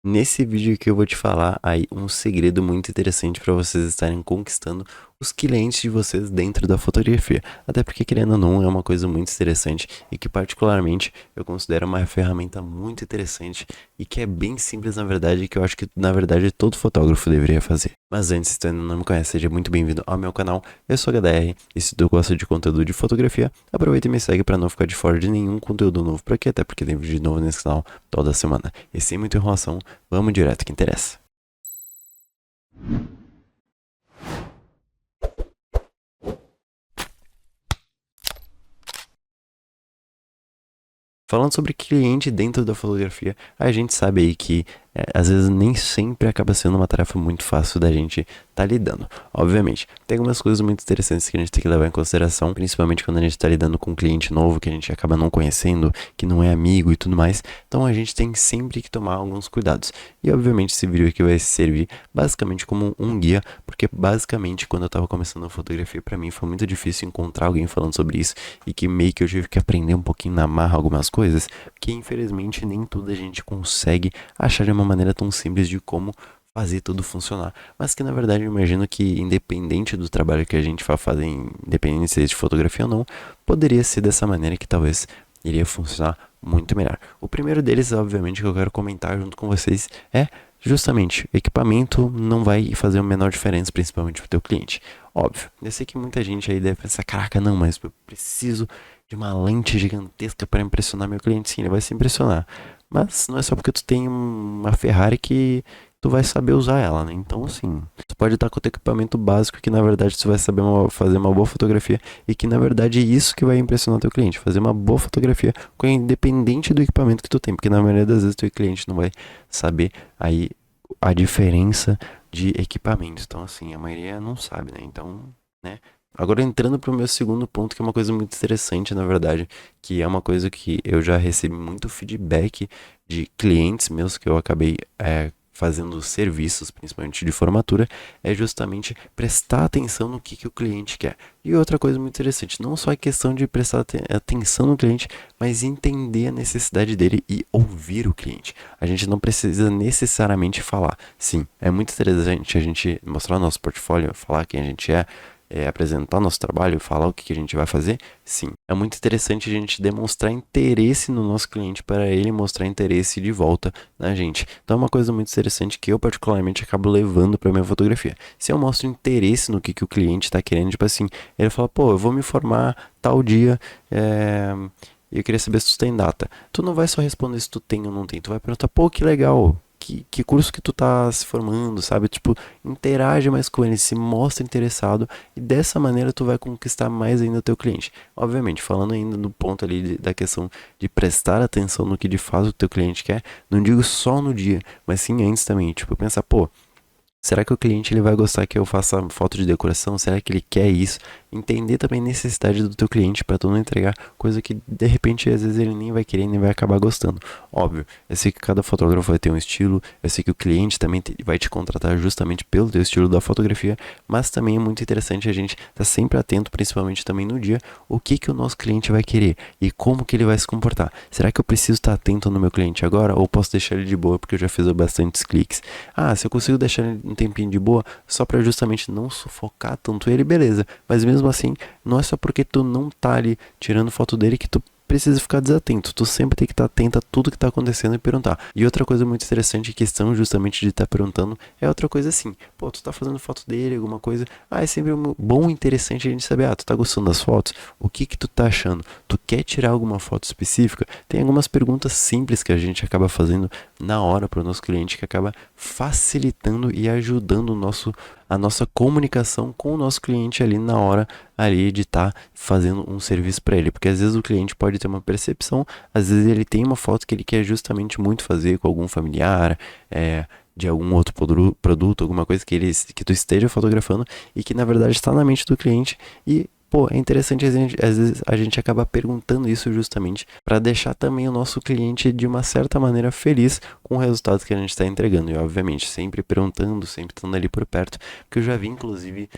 Nesse vídeo aqui eu vou te falar aí um segredo muito interessante para vocês estarem conquistando os clientes de vocês dentro da fotografia. Até porque, querendo ou não, é uma coisa muito interessante e que particularmente eu considero uma ferramenta muito interessante e que é bem simples na verdade e que eu acho que na verdade todo fotógrafo deveria fazer. Mas antes, se tu ainda não me conhece, seja muito bem-vindo ao meu canal. Eu sou HDR e se tu gosta de conteúdo de fotografia, aproveita e me segue para não ficar de fora de nenhum conteúdo novo por aqui, até porque tem vídeo novo nesse canal toda semana. E sem muita enrolação, vamos direto que interessa. Falando sobre cliente dentro da fotografia, a gente sabe aí que às vezes nem sempre acaba sendo uma tarefa muito fácil da gente tá lidando. Obviamente, tem algumas coisas muito interessantes que a gente tem que levar em consideração, principalmente quando a gente tá lidando com um cliente novo que a gente acaba não conhecendo, que não é amigo e tudo mais. Então a gente tem sempre que tomar alguns cuidados. E obviamente esse vídeo aqui vai servir basicamente como um guia, porque basicamente quando eu tava começando a fotografia, pra mim foi muito difícil encontrar alguém falando sobre isso e que meio que eu tive que aprender um pouquinho na marra algumas coisas, que infelizmente nem tudo a gente consegue achar de uma maneira tão simples de como fazer tudo funcionar. Mas que na verdade eu imagino que independente do trabalho que a gente vai fazer, independente se é de fotografia ou não, poderia ser dessa maneira que talvez iria funcionar muito melhor. O primeiro deles, obviamente, que eu quero comentar junto com vocês é justamente, equipamento não vai fazer a menor diferença, principalmente para o teu cliente. Óbvio, eu sei que muita gente aí deve pensar, caraca, não, mas eu preciso de uma lente gigantesca para impressionar meu cliente. Sim, ele vai se impressionar. Mas não é só porque tu tem uma Ferrari que tu vai saber usar ela, né? Então, assim, tu pode estar com o teu equipamento básico que na verdade tu vai saber fazer uma boa fotografia e que na verdade é isso que vai impressionar teu cliente, fazer uma boa fotografia com independente do equipamento que tu tem, porque na maioria das vezes teu cliente não vai saber aí a diferença de equipamento. Então, assim, a maioria não sabe, né? Então, né? Agora entrando para o meu segundo ponto, que é uma coisa muito interessante, na verdade, que é uma coisa que eu já recebi muito feedback de clientes meus que eu acabei fazendo serviços, principalmente de formatura, é justamente prestar atenção no que o cliente quer. E outra coisa muito interessante, não só a questão de prestar atenção no cliente, mas entender a necessidade dele e ouvir o cliente. A gente não precisa necessariamente falar. Sim, é muito interessante a gente mostrar nosso portfólio, falar quem a gente apresentar nosso trabalho, falar o que a gente vai fazer, sim. É muito interessante a gente demonstrar interesse no nosso cliente para ele mostrar interesse de volta na gente. Então é uma coisa muito interessante que eu particularmente acabo levando para minha fotografia. Se eu mostro interesse no que o cliente está querendo, tipo assim, ele fala, pô, eu vou me formar tal dia, eu queria saber se tu tem data. Tu não vai só responder se tu tem ou não tem, tu vai perguntar, pô, que legal, que curso que tu tá se formando, sabe? Tipo, interage mais com ele, se mostra interessado e dessa maneira tu vai conquistar mais ainda o teu cliente. Obviamente, falando ainda do ponto ali da questão de prestar atenção no que de fato o teu cliente quer, não digo só no dia, mas sim antes também. Tipo, pensar, pô, será que o cliente ele vai gostar que eu faça foto de decoração? Será que ele quer isso? Entender também a necessidade do teu cliente para tu não entregar coisa que de repente às vezes ele nem vai querer nem vai acabar gostando. Óbvio, eu sei que cada fotógrafo vai ter um estilo, eu sei que o cliente também vai te contratar justamente pelo teu estilo da fotografia, mas também é muito interessante a gente estar sempre atento, principalmente também no dia, o que o nosso cliente vai querer e como que ele vai se comportar. Será que eu preciso estar atento no meu cliente agora ou posso deixar ele de boa porque eu já fiz bastantes cliques? Ah, se eu consigo deixar ele um tempinho de boa, só pra justamente não sufocar tanto ele, beleza. Mas mesmo assim, não é só porque tu não tá ali tirando foto dele que tu precisa ficar desatento. Tu sempre tem que estar atento a tudo que tá acontecendo e perguntar. E outra coisa muito interessante, questão justamente de estar perguntando, é outra coisa assim. Pô, tu tá fazendo foto dele, alguma coisa. Ah, é sempre bom e interessante a gente saber, ah, tu tá gostando das fotos? O que tu tá achando? Tu quer tirar alguma foto específica? Tem algumas perguntas simples que a gente acaba fazendo na hora para o nosso cliente que acaba facilitando e ajudando a nossa comunicação com o nosso cliente ali na hora ali de estar fazendo um serviço para ele, porque às vezes o cliente pode ter uma percepção, às vezes ele tem uma foto que ele quer justamente muito fazer com algum familiar, de algum outro produto, alguma coisa que tu esteja fotografando e que na verdade está na mente do cliente e pô, é interessante às vezes a gente acaba perguntando isso justamente para deixar também o nosso cliente de uma certa maneira feliz com o resultado que a gente está entregando. E obviamente, sempre perguntando, sempre estando ali por perto, porque eu já vi inclusive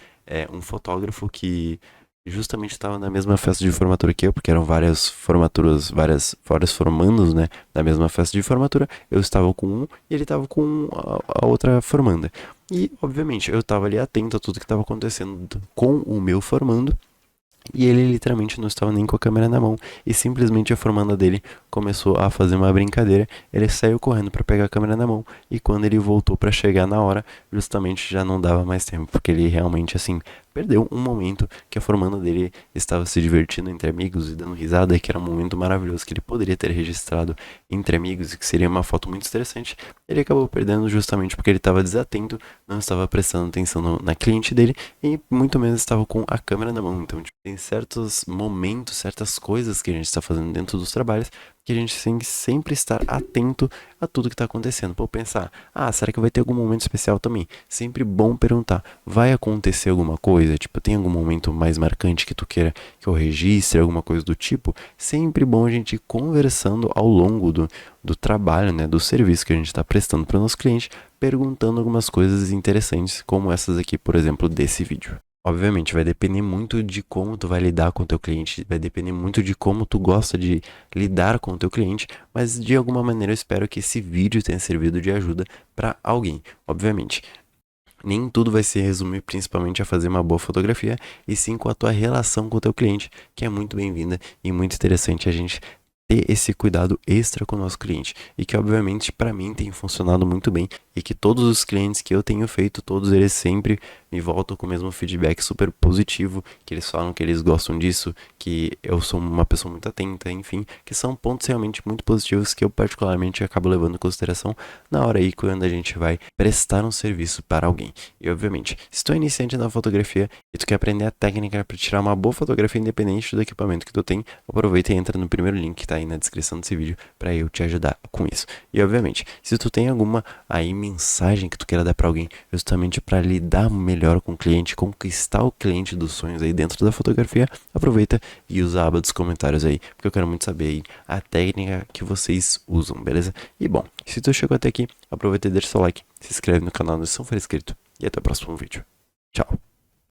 um fotógrafo que Justamente estava na mesma festa de formatura que eu, porque eram várias formaturas, vários formandos, né, da mesma festa de formatura. Eu estava com um e ele estava com a outra formanda. E, obviamente, eu estava ali atento a tudo que estava acontecendo com o meu formando. E ele literalmente não estava nem com a câmera na mão. E simplesmente a formanda dele começou a fazer uma brincadeira. Ele saiu correndo para pegar a câmera na mão. E quando ele voltou para chegar na hora, justamente já não dava mais tempo. Porque ele realmente, assim, perdeu um momento que a formanda dele estava se divertindo entre amigos e dando risada. E que era um momento maravilhoso que ele poderia ter registrado entre amigos. E que seria uma foto muito interessante. Ele acabou perdendo justamente porque ele estava desatento. Não estava prestando atenção na cliente dele. E muito menos estava com a câmera na mão. Então, tipo, tem certos momentos, certas coisas que a gente está fazendo dentro dos trabalhos que a gente tem que sempre estar atento a tudo que está acontecendo. Pô, pensar, será que vai ter algum momento especial também? Sempre bom perguntar, vai acontecer alguma coisa? Tipo, tem algum momento mais marcante que tu queira que eu registre, alguma coisa do tipo? Sempre bom a gente ir conversando ao longo do trabalho, né, do serviço que a gente está prestando para o nosso cliente, perguntando algumas coisas interessantes, como essas aqui, por exemplo, desse vídeo. Obviamente, vai depender muito de como tu vai lidar com o teu cliente, vai depender muito de como tu gosta de lidar com o teu cliente, mas de alguma maneira eu espero que esse vídeo tenha servido de ajuda para alguém. Obviamente, nem tudo vai se resumir principalmente a fazer uma boa fotografia, e sim com a tua relação com o teu cliente, que é muito bem-vinda e muito interessante a gente ter esse cuidado extra com o nosso cliente, e que obviamente para mim tem funcionado muito bem, e que todos os clientes que eu tenho feito, todos eles sempre me voltam com o mesmo feedback super positivo, que eles falam que eles gostam disso, que eu sou uma pessoa muito atenta, enfim, que são pontos realmente muito positivos que eu particularmente acabo levando em consideração na hora aí quando a gente vai prestar um serviço para alguém. E obviamente, se tu é iniciante na fotografia e tu quer aprender a técnica para tirar uma boa fotografia independente do equipamento que tu tem, aproveita e entra no primeiro link que tá aí na descrição desse vídeo para eu te ajudar com isso. E obviamente, se tu tem alguma aí mensagem que tu queira dar para alguém, justamente para lidar melhor com o cliente, conquistar o cliente dos sonhos aí dentro da fotografia, aproveita e usa a aba dos comentários aí, porque eu quero muito saber aí a técnica que vocês usam, beleza? E bom, se tu chegou até aqui, aproveita e deixa seu like, se inscreve no canal se não for inscrito, e até o próximo vídeo. Tchau!